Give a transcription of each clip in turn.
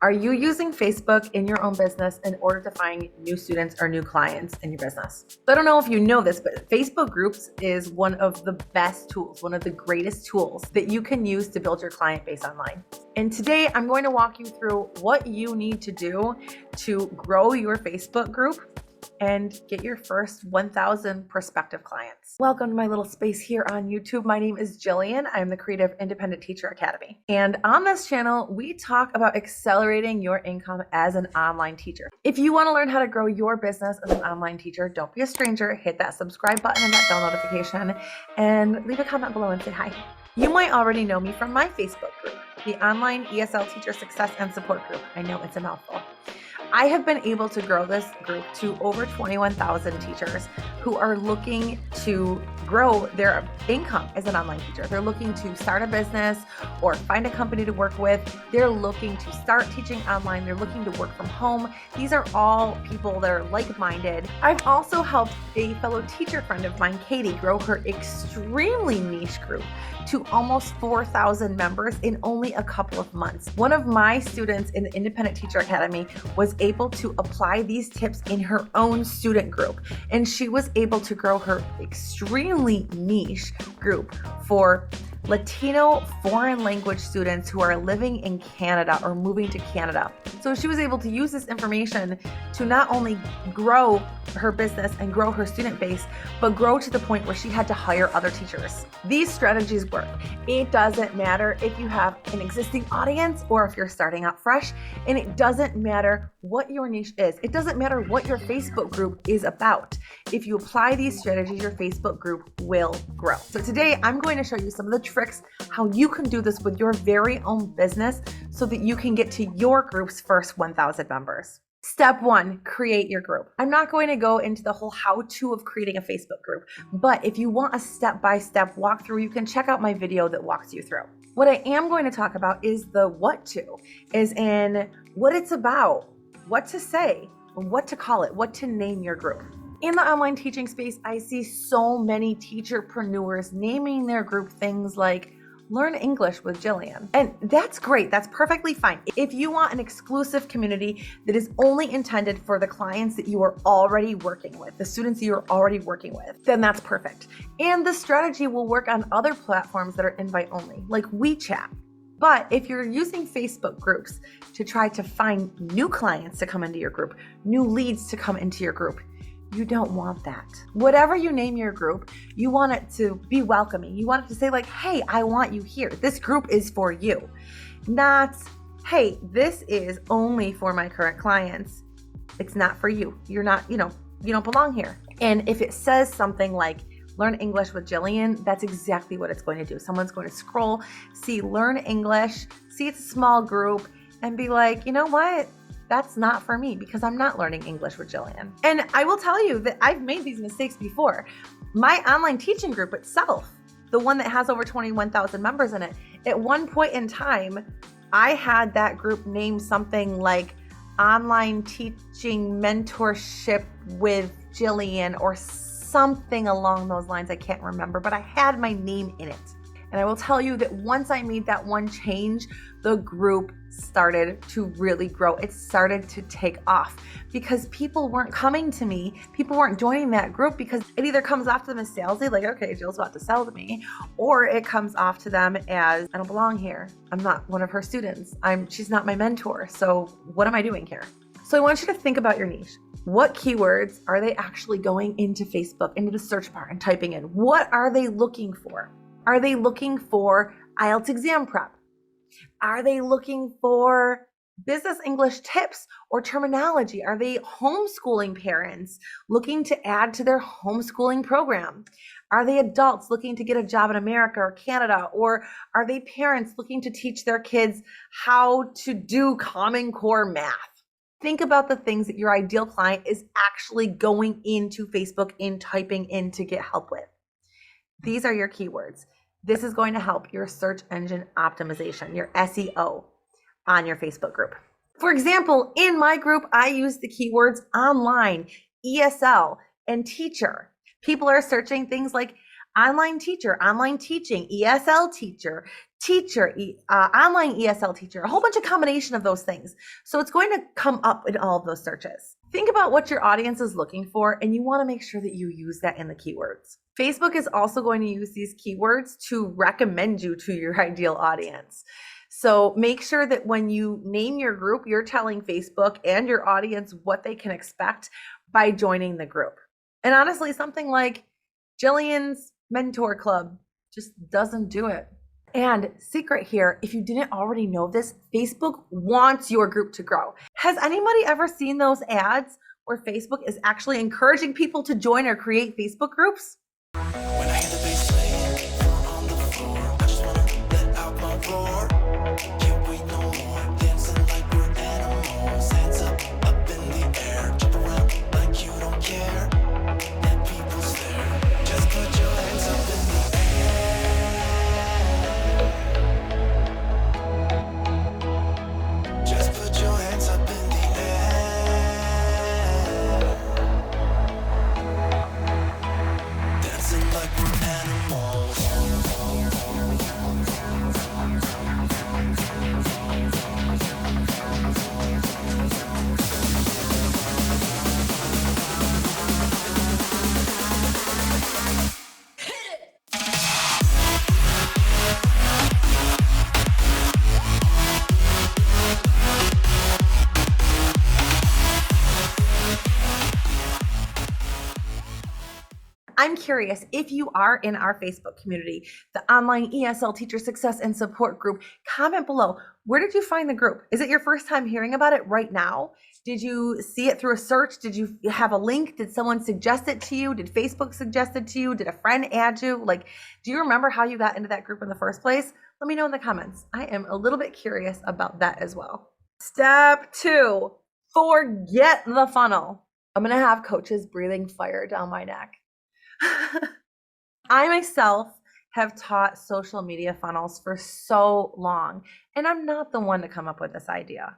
Are you using Facebook in your own business in order to find new students or new clients in your business? So I don't know if you know this, but Facebook groups is one of the best tools, one of the greatest tools that you can use to build your client base online. And today I'm going to walk you through what you need to do to grow your Facebook group and get your first 1,000 prospective clients. Welcome to my little space here on YouTube. My name is Jillian. I'm the creator of Independent Teacher Academy. And on this channel, we talk about accelerating your income as an online teacher. If you want to learn how to grow your business as an online teacher, don't be a stranger. Hit that subscribe button and that bell notification and leave a comment below and say hi. You might already know me from my Facebook group, the Online ESL Teacher Success and Support Group. I know it's a mouthful. I have been able to grow this group to over 21,000 teachers who are looking to grow their income as an online teacher. They're looking to start a business or find a company to work with. They're looking to start teaching online. They're looking to work from home. These are all people that are like-minded. I've also helped a fellow teacher friend of mine, Katie, grow her extremely niche group to almost 4,000 members in only a couple of months. One of my students in the Independent Teacher Academy was able to apply these tips in her own student group, and she was able to grow her extremely niche group for Latino foreign language students who are living in Canada or moving to Canada. So she was able to use this information to not only grow her business and grow her student base, but grow to the point where she had to hire other teachers. These strategies work. It doesn't matter if you have an existing audience or if you're starting out fresh, and it doesn't matter what your niche is. It doesn't matter what your Facebook group is about. If you apply these strategies, your Facebook group will grow. So today I'm going to show you some of the tricks how you can do this with your very own business so that you can get to your group's first 1,000 members. Step one, create your group. I'm not going to go into the whole how-to of creating a Facebook group, but if you want a step-by-step walkthrough, you can check out my video that walks you through. What I am going to talk about is the what to, is in what it's about, what to say, what to call it, what to name your group. In the online teaching space, I see so many teacherpreneurs naming their group things like Learn English with Jillian. And that's great. That's perfectly fine. If you want an exclusive community that is only intended for the clients that you are already working with, the students that you're already working with, then that's perfect. And the strategy will work on other platforms that are invite only, like WeChat. But if you're using Facebook groups to try to find new clients to come into your group, new leads to come into your group, you don't want that. Whatever you name your group, you want it to be welcoming. You want it to say like, hey, I want you here. This group is for you. Not, hey, this is only for my current clients. It's not for you. You're not, you don't belong here. And if it says something like, Learn English with Jillian, that's exactly what it's going to do. Someone's going to scroll, see Learn English, see it's a small group, and be like, you know what? That's not for me because I'm not learning English with Jillian. And I will tell you that I've made these mistakes before. My online teaching group itself, the one that has over 21,000 members in it, at one point in time, I had that group named something like Online Teaching Mentorship with Jillian or something along those lines. I can't remember, but I had my name in it. And I will tell you that once I made that one change, the group started to really grow. It started to take off because people weren't coming to me. People weren't joining that group because it either comes off to them as salesy, like, okay, Jill's about to sell to me, or it comes off to them as, I don't belong here. I'm not one of her students. She's not my mentor. So what am I doing here? So I want you to think about your niche. What keywords are they actually going into Facebook, into the search bar and typing in? What are they looking for? Are they looking for IELTS exam prep? Are they looking for business English tips or terminology? Are they homeschooling parents looking to add to their homeschooling program? Are they adults looking to get a job in America or Canada? Or are they parents looking to teach their kids how to do Common Core math? Think about the things that your ideal client is actually going into Facebook and typing in to get help with. These are your keywords. This is going to help your search engine optimization, your SEO on your Facebook group. For example, in my group, I use the keywords online, ESL, and teacher. People are searching things like online teacher, online teaching, ESL teacher, teacher, online ESL teacher, a whole bunch of combination of those things. So it's going to come up in all of those searches. Think about what your audience is looking for, and you want to make sure that you use that in the keywords. Facebook is also going to use these keywords to recommend you to your ideal audience. So make sure that when you name your group, you're telling Facebook and your audience what they can expect by joining the group. And honestly, something like Jillian's Mentor Club just doesn't do it. And secret here, if you didn't already know this, Facebook wants your group to grow. Has anybody ever seen those ads where Facebook is actually encouraging people to join or create Facebook groups? When I hear the bass play on the floor, I just wanna let out my roar. Can't wait no more, dancing like we're animals. Hands up in the air, jump around like you don't care. And people stare, just put your hands up in the air. Just put your hands up in the air. Dancing like we're animals. I'm curious, if you are in our Facebook community, the online ESL Teacher Success and Support group, comment below. Where did you find the group? Is it your first time hearing about it right now? Did you see it through a search? Did you have a link? Did someone suggest it to you? Did Facebook suggest it to you? Did a friend add you? Like, do you remember how you got into that group in the first place? Let me know in the comments. I am a little bit curious about that as well. Step 2, forget the funnel. I'm gonna have coaches breathing fire down my neck. I myself have taught social media funnels for so long, and I'm not the one to come up with this idea.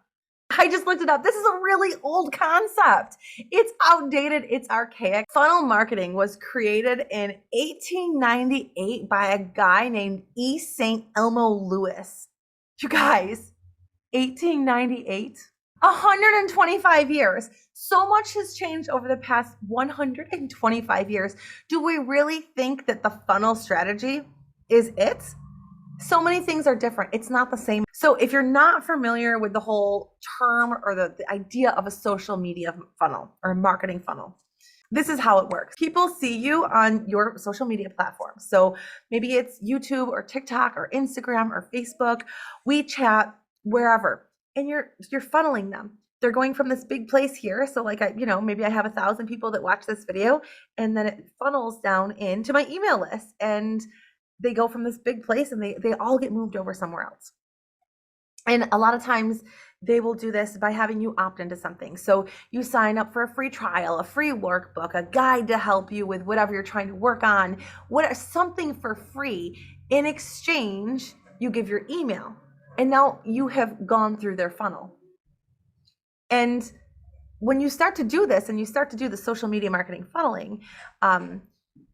I just looked it up. This is a really old concept. It's outdated. It's archaic. Funnel marketing was created in 1898 by a guy named E. St. Elmo Lewis. You guys, 1898? 125 years. So much has changed over the past 125 years. Do we really think that the funnel strategy is it? So many things are different. It's not the same. So if you're not familiar with the whole term or the idea of a social media funnel or a marketing funnel, this is how it works. People see you on your social media platform. So maybe it's YouTube or TikTok or Instagram or Facebook, WeChat, wherever. And you're funneling them. They're going from this big place here. So like, maybe I have 1,000 people that watch this video, and then it funnels down into my email list, and they go from this big place and they all get moved over somewhere else. And a lot of times they will do this by having you opt into something. So you sign up for a free trial, a free workbook, a guide to help you with whatever you're trying to work on, something for free. In exchange, you give your email. And now you have gone through their funnel. And when you start to do this and you start to do the social media marketing funneling,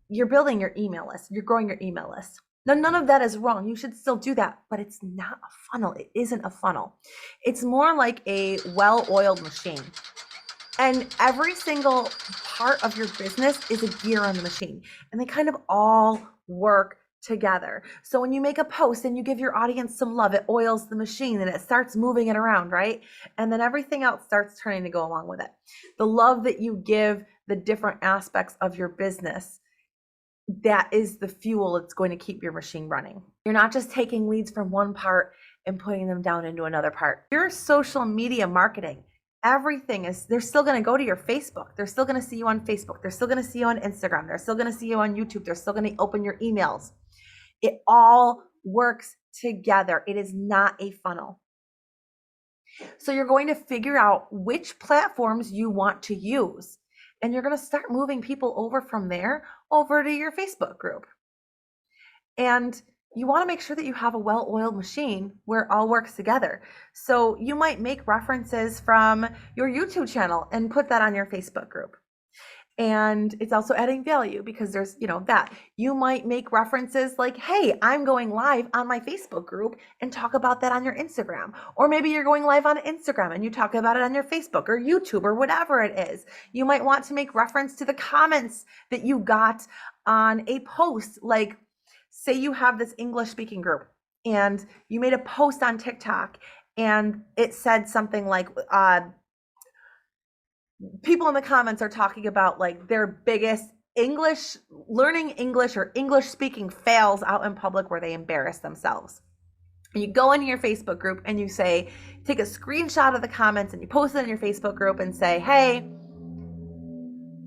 you're building your email list. You're growing your email list. Now, none of that is wrong. You should still do that, but it's not a funnel. It isn't a funnel. It's more like a well-oiled machine. And every single part of your business is a gear on the machine. And they kind of all work together. So when you make a post and you give your audience some love, it oils the machine and it starts moving it around, right? And then everything else starts turning to go along with it. The love that you give the different aspects of your business, that is the fuel that's going to keep your machine running. You're not just taking leads from one part and putting them down into another part. Your social media marketing, they're still going to go to your Facebook. They're still going to see you on Facebook. They're still going to see you on Instagram. They're still going to see you on YouTube. They're still going to open your emails. It all works together. It is not a funnel. So you're going to figure out which platforms you want to use. And you're going to start moving people over from there over to your Facebook group. And you want to make sure that you have a well-oiled machine where it all works together. So you might make references from your YouTube channel and put that on your Facebook group. And it's also adding value because there's, that you might make references like, hey, I'm going live on my Facebook group, and talk about that on your Instagram. Or maybe you're going live on Instagram and you talk about it on your Facebook or YouTube or whatever it is. You might want to make reference to the comments that you got on a post. Like, say you have this English speaking group and you made a post on TikTok and it said something like, people in the comments are talking about like their biggest learning English or English speaking fails out in public where they embarrass themselves. You go into your Facebook group and you say, take a screenshot of the comments and you post it in your Facebook group and say, hey,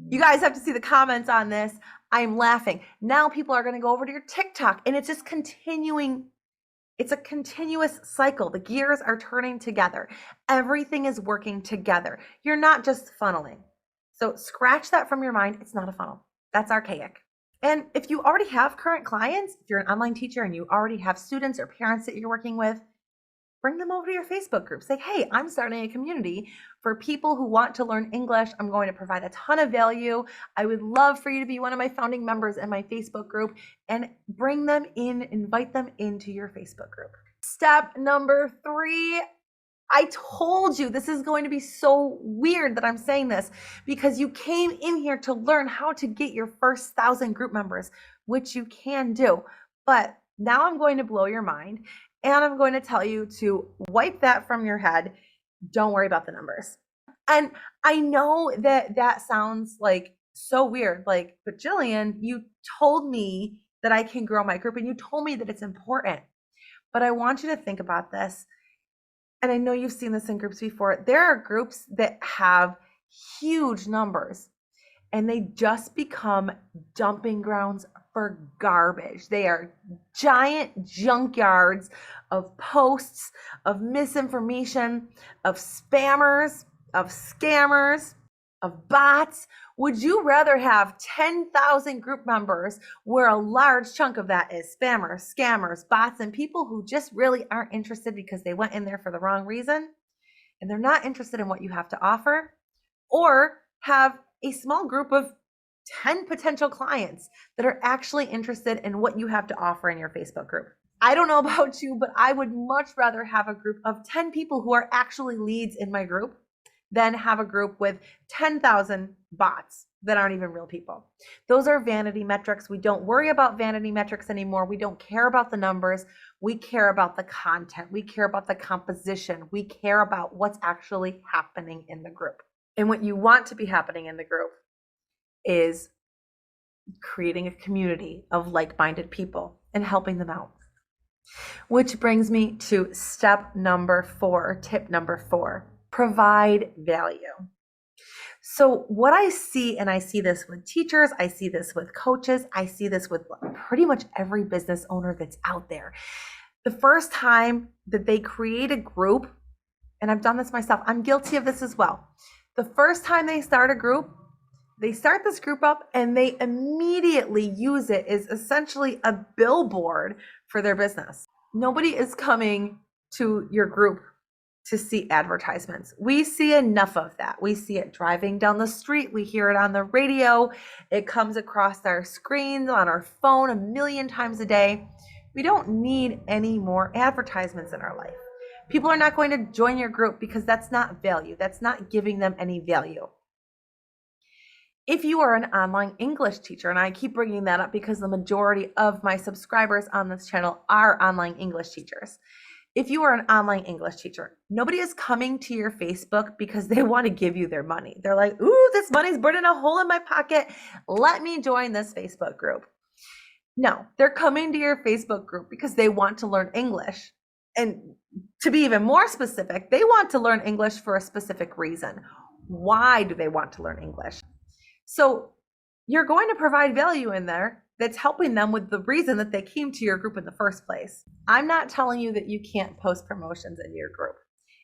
you guys have to see the comments on this. I'm laughing. Now people are going to go over to your TikTok, and it's just continuing. It's a continuous cycle. The gears are turning together. Everything is working together. You're not just funneling. So scratch that from your mind. It's not a funnel. That's archaic. And if you already have current clients, if you're an online teacher and you already have students or parents that you're working with, bring them over to your Facebook group. Say, hey, I'm starting a community for people who want to learn English. I'm going to provide a ton of value. I would love for you to be one of my founding members in my Facebook group, and bring them in, invite them into your Facebook group. Step number 3. I told you this is going to be so weird that I'm saying this, because you came in here to learn how to get your first 1,000 group members, which you can do. But now I'm going to blow your mind. And I'm going to tell you to wipe that from your head. Don't worry about the numbers. And I know that sounds like so weird. Like, but Jillian, you told me that I can grow my group and you told me that it's important. But I want you to think about this. And I know you've seen this in groups before. There are groups that have huge numbers and they just become dumping grounds for garbage. They are giant junkyards of posts, of misinformation, of spammers, of scammers, of bots. Would you rather have 10,000 group members where a large chunk of that is spammers, scammers, bots, and people who just really aren't interested because they went in there for the wrong reason and they're not interested in what you have to offer? Or have a small group of 10 potential clients that are actually interested in what you have to offer in your Facebook group? I don't know about you, but I would much rather have a group of 10 people who are actually leads in my group than have a group with 10,000 bots that aren't even real people. Those are vanity metrics. We don't worry about vanity metrics anymore. We don't care about the numbers. We care about the content. We care about the composition. We care about what's actually happening in the group. And what you want to be happening in the group is creating a community of like-minded people and helping them out. Which brings me to step number 4, tip number 4, provide value. So what I see, and I see this with teachers, I see this with coaches, I see this with pretty much every business owner that's out there. The first time that they create a group, and I've done this myself, I'm guilty of this as well. The first time they start a group, they start this group up and they immediately use it as essentially a billboard for their business. Nobody is coming to your group to see advertisements. We see enough of that. We see it driving down the street. We hear it on the radio. It comes across our screens on our phone a million times a day. We don't need any more advertisements in our life. People are not going to join your group because that's not value. That's not giving them any value. If you are an online English teacher, and I keep bringing that up because the majority of my subscribers on this channel are online English teachers. If you are an online English teacher, nobody is coming to your Facebook because they want to give you their money. They're like, ooh, this money's burning a hole in my pocket. Let me join this Facebook group. No, they're coming to your Facebook group because they want to learn English. And to be even more specific, they want to learn English for a specific reason. Why do they want to learn English? So you're going to provide value in there that's helping them with the reason that they came to your group in the first place. I'm not telling you that you can't post promotions in your group.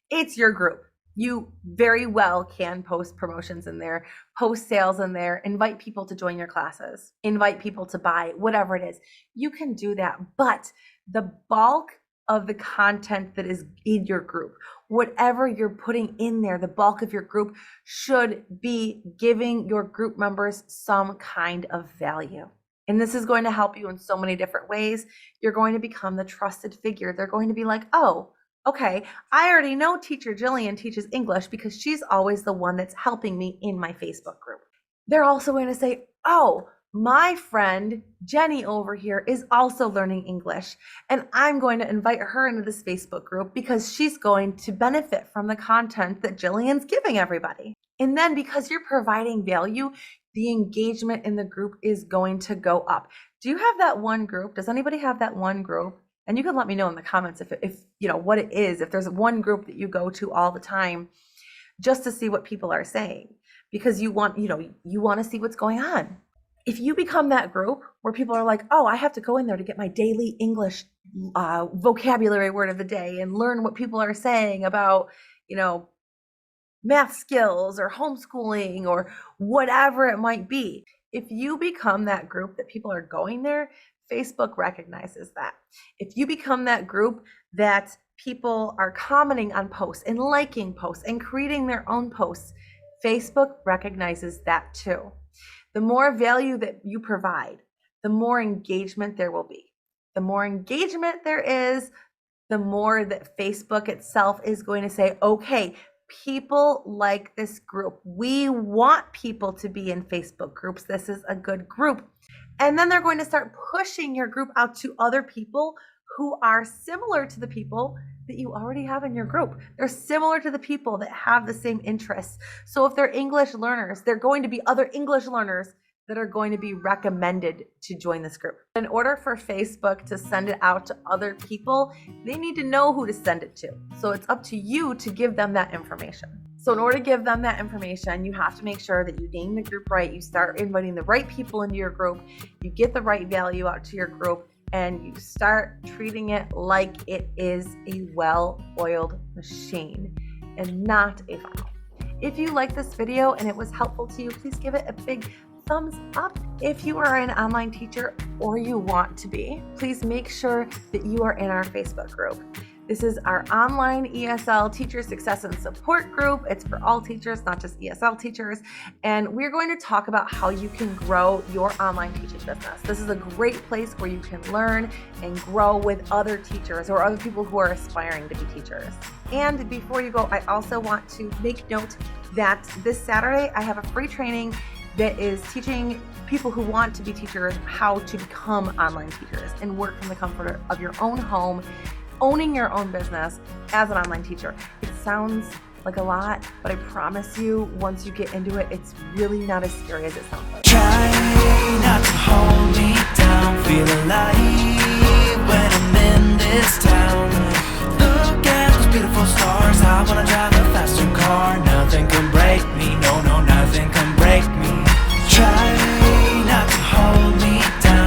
It's your group. You very well can post promotions in there, post sales in there, invite people to join your classes, invite people to buy, whatever it is. You can do that, but the bulk of the content that is in your group, whatever you're putting in there, the bulk of your group should be giving your group members some kind of value. And this is going to help you in so many different ways. You're going to become the trusted figure. They're going to be like, oh, okay, I already know teacher Jillian teaches English because she's always the one that's helping me in my Facebook group. They're also going to say, oh, my friend Jenny over here is also learning English, and I'm going to invite her into this Facebook group because she's going to benefit from the content that Jillian's giving everybody. And then because you're providing value, the engagement in the group is going to go up. Do you have that one group? Does anybody have that one group? And you can let me know in the comments if you know what it is, if there's one group that you go to all the time just to see what people are saying, because you want to see what's going on. If you become that group where people are like, oh, I have to go in there to get my daily English vocabulary word of the day and learn what people are saying about, math skills or homeschooling or whatever it might be. If you become that group that people are going there, Facebook recognizes that. If you become that group that people are commenting on posts and liking posts and creating their own posts, Facebook recognizes that too. The more value that you provide, the more engagement there will be. The more engagement there is, the more that Facebook itself is going to say, okay, people like this group. We want people to be in Facebook groups. This is a good group. And then they're going to start pushing your group out to other people who are similar to the people that you already have in your group. They're similar to the people that have the same interests. So if they're English learners, they're going to be other English learners that are going to be recommended to join this group. In order for Facebook to send it out to other people, they need to know who to send it to. So it's up to you to give them that information. So in order to give them that information, you have to make sure that you name the group right, you start inviting the right people into your group, you get the right value out to your group, and you start treating it like it is a well-oiled machine and not a funnel. If you like this video and it was helpful to you, please give it a big thumbs up. If you are an online teacher or you want to be, please make sure that you are in our Facebook group. This is our online ESL teacher success and support group. It's for all teachers, not just ESL teachers. And we're going to talk about how you can grow your online teaching business. This is a great place where you can learn and grow with other teachers or other people who are aspiring to be teachers. And before you go, I also want to make note that this Saturday, I have a free training that is teaching people who want to be teachers how to become online teachers and work from the comfort of your own home, owning your own business as an online teacher. It sounds like a lot, but I promise you, once you get into it, it's really not as scary as it sounds like. Try not to hold me down, feel alive when I'm in this town. Look at those beautiful stars, I wanna drive a faster car, nothing can break me